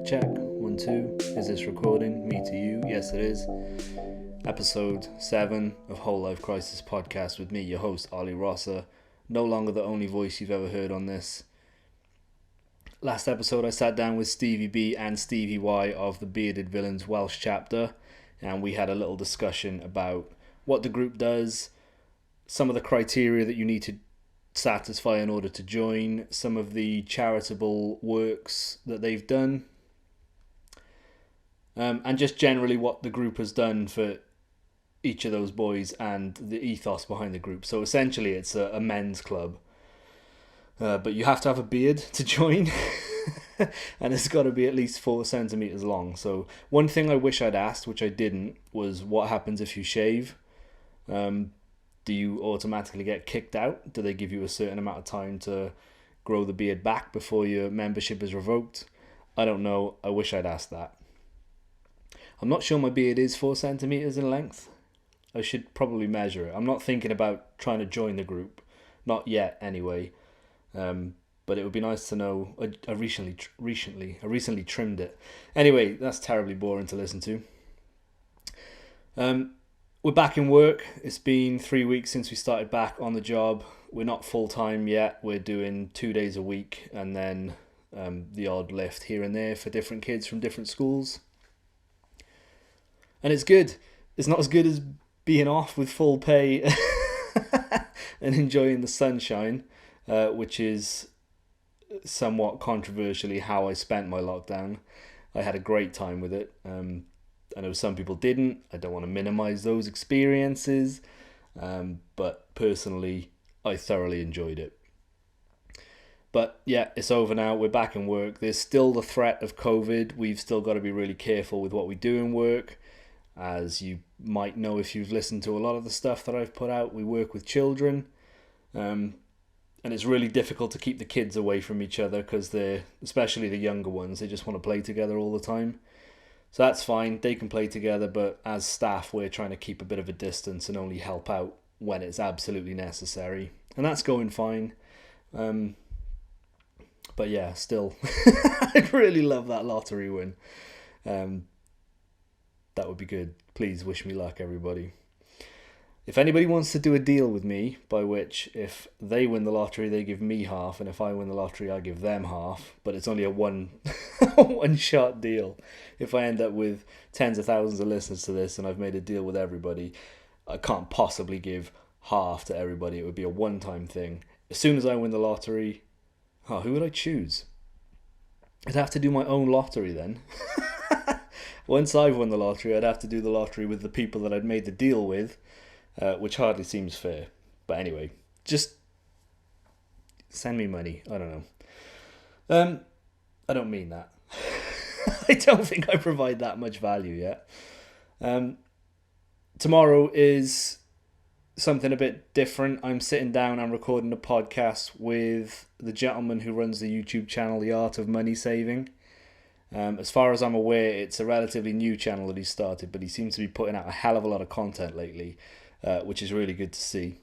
Check, 1, 2. Is this recording? Me to you? Yes, it is. Episode 7 of WholeLifeCrisis podcast with me, your host, Ollie Rosser. No longer the only voice you've ever heard on this. Last episode, I sat down with Stevie B and Stevie Y of the Bearded Villains Welsh chapter, and we had a little discussion about what the group does, some of the criteria that you need to satisfy in order to join, some of the charitable works that they've done, and just generally what the group has done for each of those boys and the ethos behind the group. So essentially it's a men's club, but you have to have a beard to join and it's got to be at least 4 centimeters long. So one thing I wish I'd asked, which I didn't, was what happens if you shave. Do you automatically get kicked out? Do they give you a certain amount of time to grow the beard back before your membership is revoked? I don't know. I wish I'd asked that. I'm not sure my beard is 4 centimeters in length. I should probably measure it. I'm not thinking about trying to join the group. Not yet, anyway. But it would be nice to know. I recently trimmed it. Anyway, that's terribly boring to listen to. We're back in work. It's been 3 weeks since we started back on the job. We're not full-time yet. We're doing 2 days a week and then the odd lift here and there for different kids from different schools. And it's good. It's not as good as being off with full pay and enjoying the sunshine, which is somewhat controversially how I spent my lockdown. I had a great time with it. I know some people didn't. I don't want to minimize those experiences, but personally, I thoroughly enjoyed it. But yeah, it's over now. We're back in work. There's still the threat of COVID. We've still got to be really careful with what we do in work. As you might know if you've listened to a lot of the stuff that I've put out, we work with children. And it's really difficult to keep the kids away from each other because they're, especially the younger ones, they just want to play together all the time. So that's fine, they can play together, but as staff we're trying to keep a bit of a distance and only help out when it's absolutely necessary. And that's going fine. But yeah, still, I'd really love that lottery win. That would be good. Please wish me luck, everybody. If anybody wants to do a deal with me, by which if they win the lottery, they give me half, and if I win the lottery, I give them half, but it's only a one-shot deal. If I end up with tens of thousands of listeners to this and I've made a deal with everybody, I can't possibly give half to everybody. It would be a one-time thing. As soon as I win the lottery, who would I choose? I'd have to do my own lottery then. Once I've won the lottery, I'd have to do the lottery with the people that I'd made the deal with, which hardly seems fair. But anyway, just send me money. I don't know. I don't mean that. I don't think I provide that much value yet. Tomorrow is something a bit different. I'm sitting down and recording a podcast with the gentleman who runs the YouTube channel, The Art of Money Saving. As far as I'm aware, it's a relatively new channel that he started, but he seems to be putting out a hell of a lot of content lately, which is really good to see.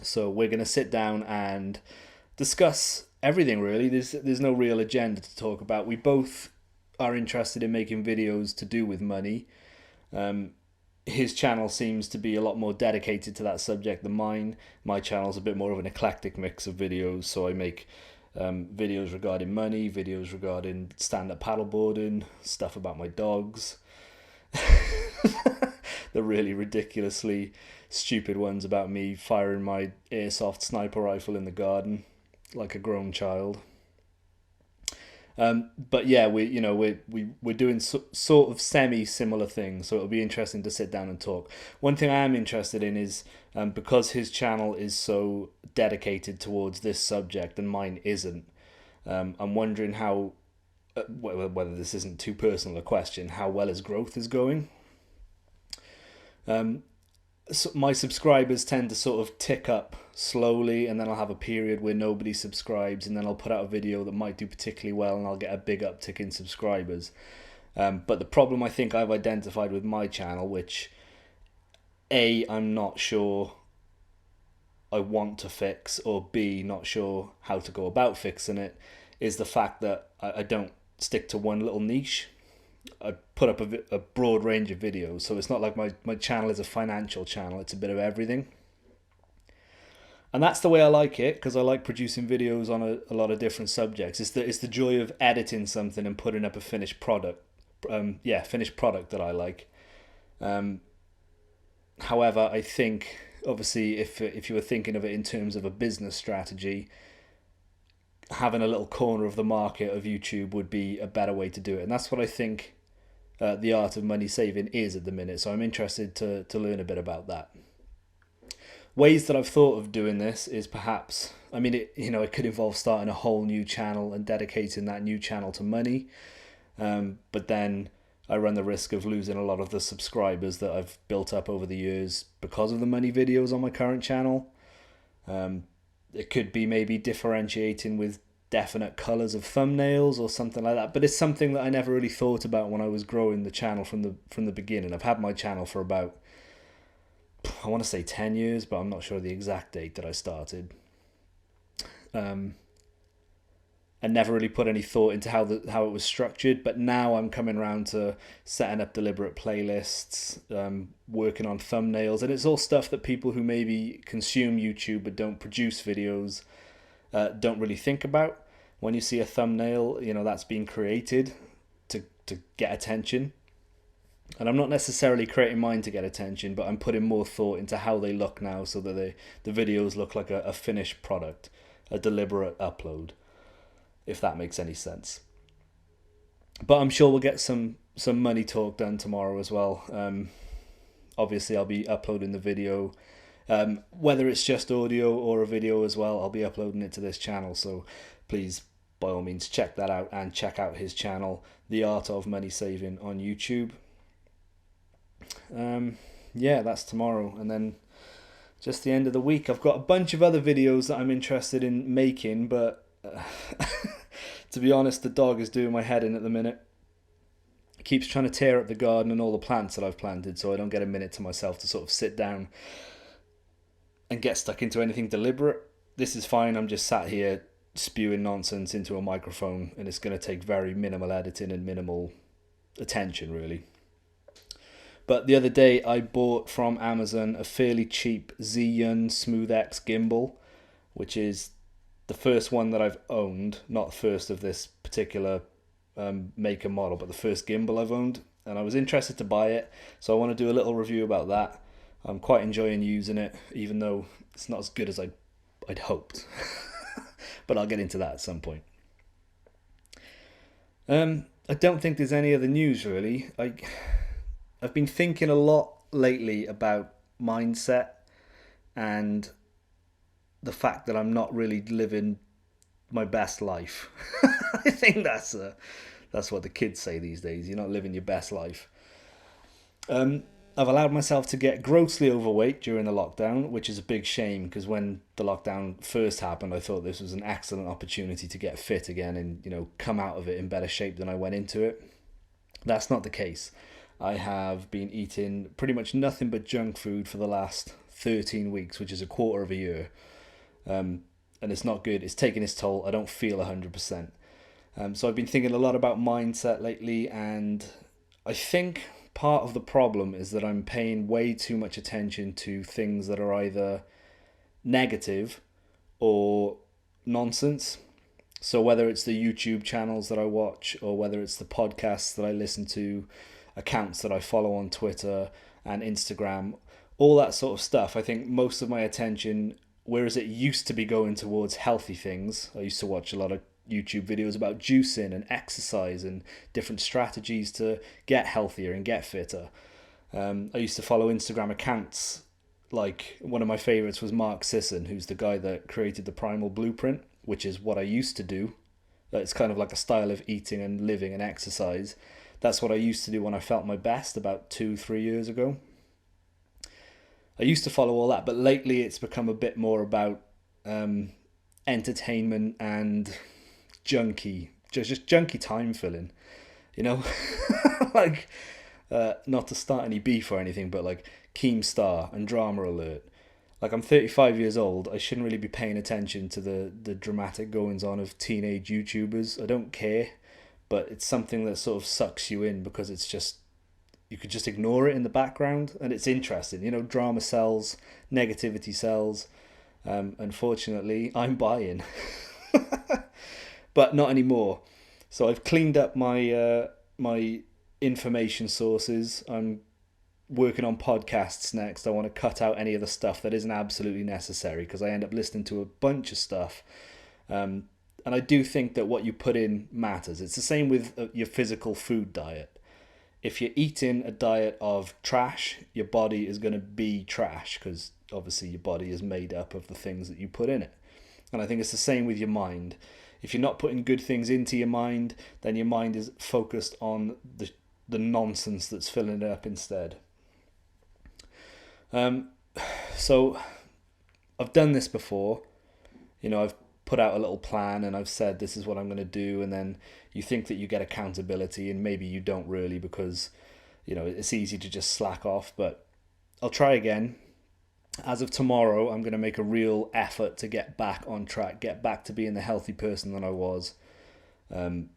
So we're going to sit down and discuss everything, really. There's no real agenda to talk about. We both are interested in making videos to do with money. His channel seems to be a lot more dedicated to that subject than mine. My channel's a bit more of an eclectic mix of videos, so I make videos regarding money, videos regarding stand-up paddleboarding, stuff about my dogs, the really ridiculously stupid ones about me firing my airsoft sniper rifle in the garden like a grown child. But yeah, we're doing sort of semi-similar things, so it'll be interesting to sit down and talk. One thing I am interested in is, because his channel is so dedicated towards this subject and mine isn't, I'm wondering how, whether this isn't too personal a question, how well his growth is going. So my subscribers tend to sort of tick up slowly, and then I'll have a period where nobody subscribes, and then I'll put out a video that might do particularly well and I'll get a big uptick in subscribers. But the problem I think I've identified with my channel, which I'm not sure I want to fix, or B, not sure how to go about fixing it, is the fact that I don't stick to one little niche. I put up a broad range of videos, so it's not like my channel is a financial channel. It's a bit of everything. And that's the way I like it, because I like producing videos on a lot of different subjects. It's the joy of editing something and putting up a finished product. Finished product that I like. However, I think, obviously, if you were thinking of it in terms of a business strategy, having a little corner of the market of YouTube would be a better way to do it. And that's what I think the art of money saving is at the minute. So I'm interested to learn a bit about that. Ways that I've thought of doing this is perhaps, it could involve starting a whole new channel and dedicating that new channel to money. But then I run the risk of losing a lot of the subscribers that I've built up over the years because of the money videos on my current channel. It could be maybe differentiating with definite colors of thumbnails or something like that. But it's something that I never really thought about when I was growing the channel from the beginning. I've had my channel for about, I want to say 10 years, but I'm not sure the exact date that I started. I never really put any thought into how it was structured, but now I'm coming around to setting up deliberate playlists, working on thumbnails, and it's all stuff that people who maybe consume YouTube but don't produce videos don't really think about. When you see a thumbnail, that's being created to get attention. And I'm not necessarily creating mine to get attention, but I'm putting more thought into how they look now so that the videos look like a finished product, a deliberate upload, if that makes any sense. But I'm sure we'll get some money talk done tomorrow as well. Obviously, I'll be uploading the video. Whether it's just audio or a video as well, I'll be uploading it to this channel. So please, by all means, check that out and check out his channel, The Art of Money Saving on YouTube. That's tomorrow. And then just the end of the week, I've got a bunch of other videos that I'm interested in making, but to be honest, the dog is doing my head in at the minute. He keeps trying to tear up the garden and all the plants that I've planted, so I don't get a minute to myself to sort of sit down and get stuck into anything deliberate. This is fine. I'm just sat here spewing nonsense into a microphone, and it's going to take very minimal editing and minimal attention, really. But the other day, I bought from Amazon a fairly cheap Zhiyun Smooth X gimbal, which is the first one that I've owned, not the first of this particular make and model, but the first gimbal I've owned. And I was interested to buy it, so I want to do a little review about that. I'm quite enjoying using it, even though it's not as good as I'd hoped. But I'll get into that at some point. I don't think there's any other news, really. I've been thinking a lot lately about mindset and the fact that I'm not really living my best life. I think that's what the kids say these days. You're not living your best life. I've allowed myself to get grossly overweight during the lockdown, which is a big shame, because when the lockdown first happened, I thought this was an excellent opportunity to get fit again and, come out of it in better shape than I went into it. That's not the case. I have been eating pretty much nothing but junk food for the last 13 weeks, which is a quarter of a year. And it's not good. It's taking its toll. I don't feel 100%. So I've been thinking a lot about mindset lately, and I think part of the problem is that I'm paying way too much attention to things that are either negative or nonsense. So whether it's the YouTube channels that I watch, or whether it's the podcasts that I listen to, accounts that I follow on Twitter and Instagram, all that sort of stuff, I think most of my attention, whereas it used to be going towards healthy things, I used to watch a lot of YouTube videos about juicing and exercise and different strategies to get healthier and get fitter. I used to follow Instagram accounts, like one of my favorites was Mark Sisson, who's the guy that created the Primal Blueprint, which is what I used to do. It's kind of like a style of eating and living and exercise. That's what I used to do when I felt my best about 2-3 years ago. I used to follow all that, but lately it's become a bit more about entertainment and just junky time filling, like not to start any beef or anything, but like Keemstar and Drama Alert. Like, I'm 35 years old. I shouldn't really be paying attention to the dramatic goings on of teenage YouTubers. I don't care, but it's something that sort of sucks you in because it's just, you could just ignore it in the background, and it's interesting. Drama sells, negativity sells. Unfortunately, I'm buying, but not anymore. So I've cleaned up my information sources. I'm working on podcasts next. I want to cut out any of the stuff that isn't absolutely necessary, because I end up listening to a bunch of stuff. And I do think that what you put in matters. It's the same with your physical food diet. If you're eating a diet of trash, your body is going to be trash, because obviously your body is made up of the things that you put in it. And I think it's the same with your mind. If you're not putting good things into your mind, then your mind is focused on the nonsense that's filling it up instead. So I've done this before. I've put out a little plan and I've said this is what I'm going to do, and then you think that you get accountability, and maybe you don't really, because it's easy to just slack off. But I'll try again. As of tomorrow, I'm going to make a real effort to get back on track, get back to being the healthy person that I was, and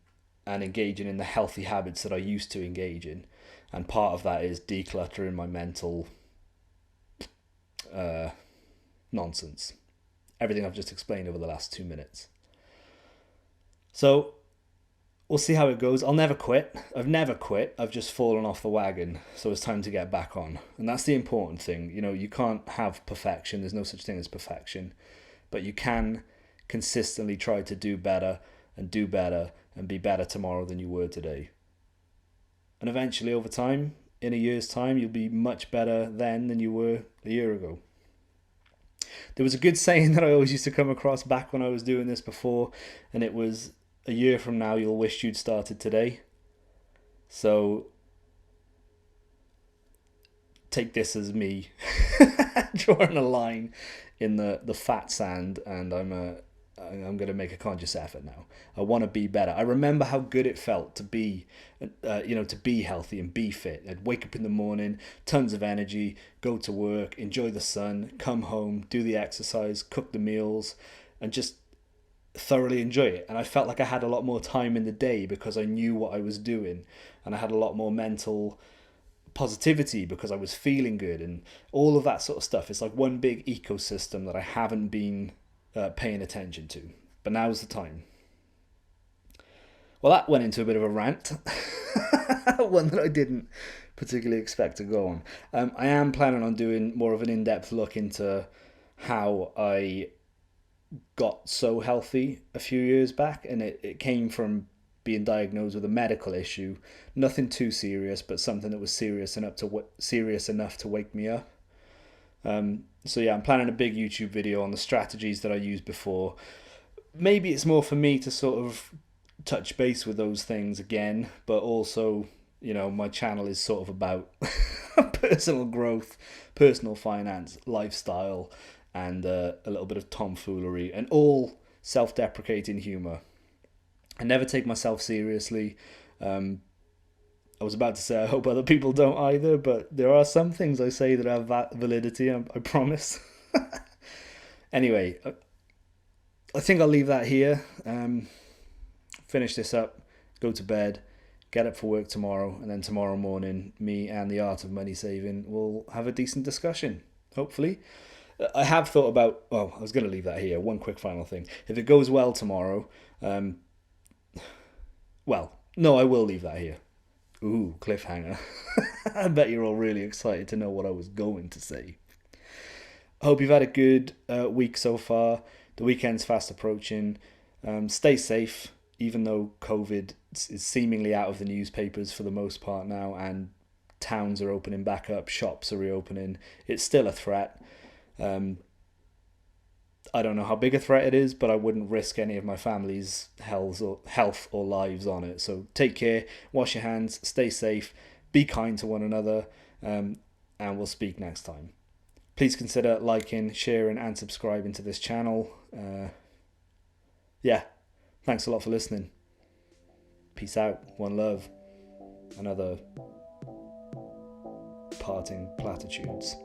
engaging in the healthy habits that I used to engage in. And part of that is decluttering my mental nonsense. Everything I've just explained over the last 2 minutes. So we'll see how it goes. I'll never quit. I've never quit. I've just fallen off the wagon. So it's time to get back on. And that's the important thing. You can't have perfection. There's no such thing as perfection. But you can consistently try to do better and be better tomorrow than you were today. And eventually, over time, in a year's time, you'll be much better then than you were a year ago. There was a good saying that I always used to come across back when I was doing this before, and it was, a year from now, you'll wish you'd started today. So take this as me drawing a line in the fat sand, and I'm going to make a conscious effort now. I want to be better. I remember how good it felt to be, to be healthy and be fit. I'd wake up in the morning, tons of energy, go to work, enjoy the sun, come home, do the exercise, cook the meals, and just thoroughly enjoy it. And I felt like I had a lot more time in the day because I knew what I was doing, and I had a lot more mental positivity because I was feeling good, and all of that sort of stuff. It's like one big ecosystem that I haven't been paying attention to, but now's the time. Well, that went into a bit of a rant, one that I didn't particularly expect to go on. I am planning on doing more of an in-depth look into how I got so healthy a few years back, and it came from being diagnosed with a medical issue, nothing too serious, but something that was serious enough to wake me up. So yeah, I'm planning a big YouTube video on the strategies that I used before. Maybe it's more for me to sort of touch base with those things again, but also, my channel is sort of about personal growth, personal finance, lifestyle, and a little bit of tomfoolery, and all self-deprecating humor. I never take myself seriously. I was about to say I hope other people don't either, but there are some things I say that have validity, I promise. Anyway, I think I'll leave that here. Finish this up, go to bed, get up for work tomorrow, and then tomorrow morning, me and the art of money saving will have a decent discussion, hopefully. I have thought about, I was going to leave that here. One quick final thing. If it goes well tomorrow, I will leave that here. Ooh, cliffhanger. I bet you're all really excited to know what I was going to say. I hope you've had a good week so far. The weekend's fast approaching. Stay safe, even though COVID is seemingly out of the newspapers for the most part now, and towns are opening back up, shops are reopening. It's still a threat. I don't know how big a threat it is, but I wouldn't risk any of my family's health or lives on it. So take care, wash your hands, stay safe, be kind to one another, and we'll speak next time. Please consider liking, sharing, and subscribing to this channel. Thanks a lot for listening. Peace out, one love, and other parting platitudes.